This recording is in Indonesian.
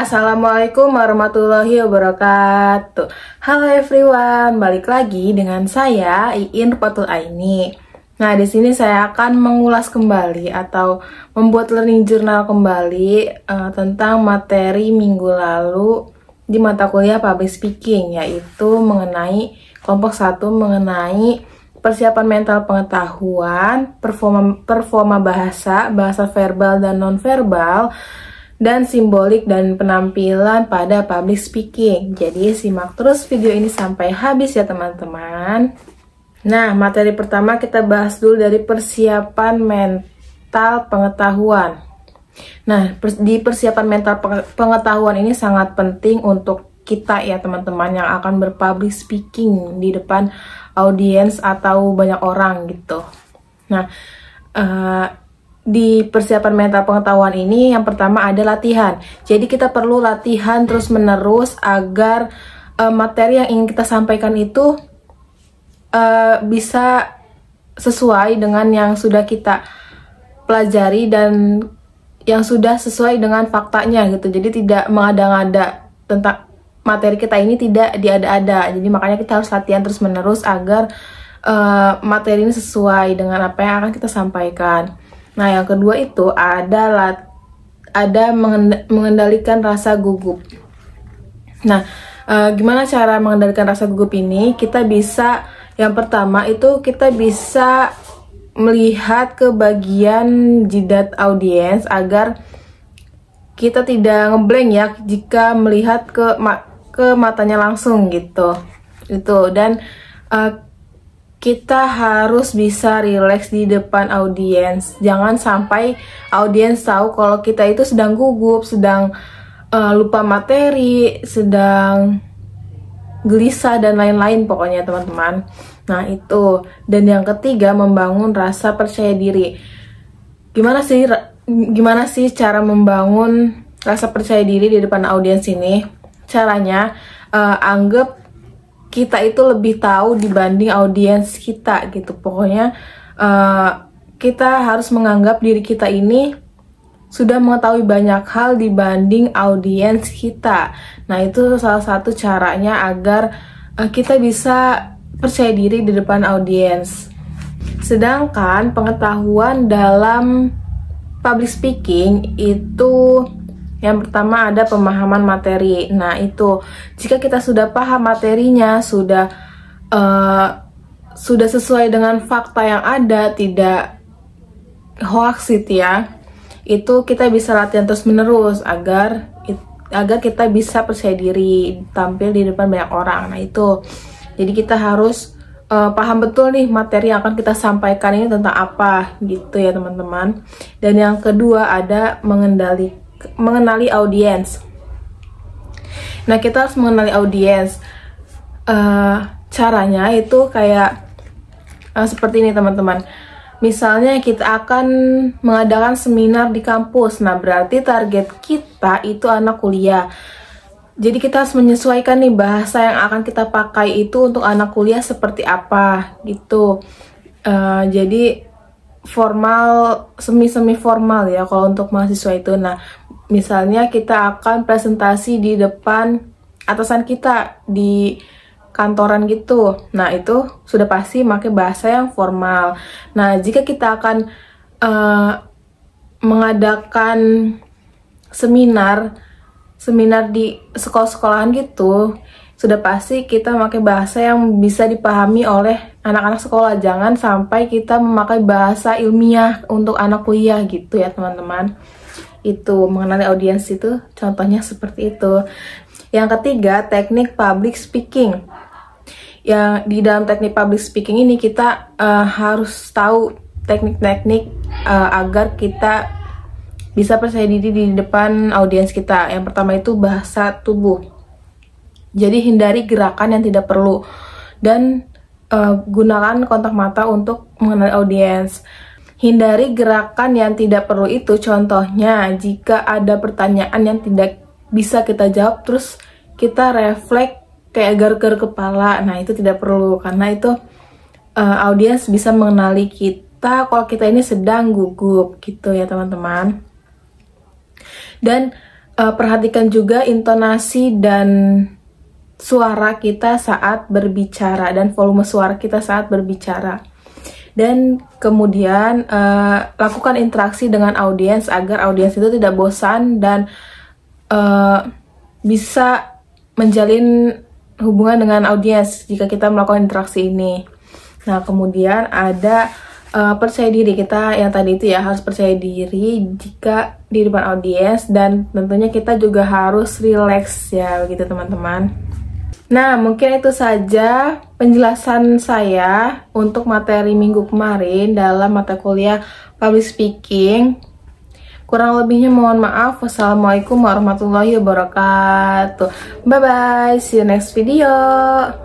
Assalamualaikum warahmatullahi wabarakatuh. Halo everyone, balik lagi dengan saya Iin Rupatul Aini. Nah, di sini saya akan mengulas kembali atau membuat learning journal kembali tentang materi minggu lalu di mata kuliah public speaking, yaitu mengenai kelompok 1 mengenai persiapan mental pengetahuan, performa bahasa verbal dan nonverbal, dan simbolik dan penampilan pada public speaking. Jadi simak terus video ini sampai habis ya teman-teman. Nah, materi pertama kita bahas dulu dari persiapan mental pengetahuan. Nah, di persiapan mental pengetahuan ini sangat penting untuk kita ya teman-teman yang akan berpublic speaking di depan audiens atau banyak orang gitu. Nah, di persiapan mental pengetahuan ini yang pertama ada latihan. Jadi kita perlu latihan terus-menerus agar materi yang ingin kita sampaikan itu bisa sesuai dengan yang sudah kita pelajari dan yang sudah sesuai dengan faktanya gitu. Jadi tidak mengada-ngada tentang materi kita ini, tidak diada-ada. Jadi makanya kita harus latihan terus-menerus agar materi ini sesuai dengan apa yang akan kita sampaikan. Nah, yang kedua itu ada mengendalikan rasa gugup. Nah, gimana cara mengendalikan rasa gugup ini? Kita bisa, yang pertama itu kita bisa melihat ke bagian jidat audiens agar kita tidak ngeblank ya jika melihat ke matanya langsung gitu. Itu dan kita harus bisa rileks di depan audiens. Jangan sampai audiens tahu kalau kita itu sedang gugup, sedang lupa materi, sedang gelisah dan lain-lain pokoknya teman-teman. Nah, itu. Dan yang ketiga, membangun rasa percaya diri. Gimana sih cara membangun rasa percaya diri di depan audiens ini? Caranya anggap kita itu lebih tahu dibanding audiens kita gitu. Pokoknya kita harus menganggap diri kita ini sudah mengetahui banyak hal dibanding audiens kita. Nah, itu salah satu caranya agar kita bisa percaya diri di depan audiens. Sedangkan pengetahuan dalam public speaking itu yang pertama ada pemahaman materi. Nah, itu jika kita sudah paham materinya, sudah sesuai dengan fakta yang ada, tidak hoax gitu ya, itu kita bisa latihan terus menerus agar kita bisa percaya diri tampil di depan banyak orang. Nah, itu jadi kita harus paham betul nih materi yang akan kita sampaikan ini tentang apa gitu ya teman-teman. Dan yang kedua ada mengenali audiens. Nah, kita harus mengenali audiens. Caranya itu kayak seperti ini teman-teman. Misalnya kita akan mengadakan seminar di kampus. Nah, berarti target kita itu anak kuliah. Jadi kita harus menyesuaikan nih bahasa yang akan kita pakai itu untuk anak kuliah seperti apa gitu. Jadi formal, semi formal ya kalau untuk mahasiswa itu. Nah, misalnya kita akan presentasi di depan atasan kita di kantoran gitu. Nah, itu sudah pasti pakai bahasa yang formal. Nah, jika kita akan mengadakan seminar di sekolah-sekolahan gitu, sudah pasti kita memakai bahasa yang bisa dipahami oleh anak-anak sekolah. Jangan sampai kita memakai bahasa ilmiah untuk anak kuliah gitu ya teman-teman. Itu mengenali audiens itu contohnya seperti itu. Yang ketiga, teknik public speaking. Yang di dalam teknik public speaking ini kita harus tahu teknik-teknik agar kita bisa percaya diri di depan audiens kita. Yang pertama itu bahasa tubuh. Jadi hindari gerakan yang tidak perlu dan gunakan kontak mata untuk mengenali audiens. Hindari gerakan yang tidak perlu itu, contohnya jika ada pertanyaan yang tidak bisa kita jawab terus kita refleks kayak gar-gar kepala. Nah, itu tidak perlu karena itu audiens bisa mengenali kita kalau kita ini sedang gugup gitu ya teman-teman. Dan perhatikan juga intonasi dan suara kita saat berbicara dan volume suara kita saat berbicara. Dan kemudian lakukan interaksi dengan audiens agar audiens itu tidak bosan dan bisa menjalin hubungan dengan audiens jika kita melakukan interaksi ini. Nah, kemudian ada percaya diri kita yang tadi itu ya, harus percaya diri jika di depan audiens, dan tentunya kita juga harus relax ya, begitu teman-teman. Nah, mungkin itu saja penjelasan saya untuk materi minggu kemarin dalam mata kuliah Public Speaking. Kurang lebihnya mohon maaf. Wassalamualaikum warahmatullahi wabarakatuh. Bye bye, see you next video.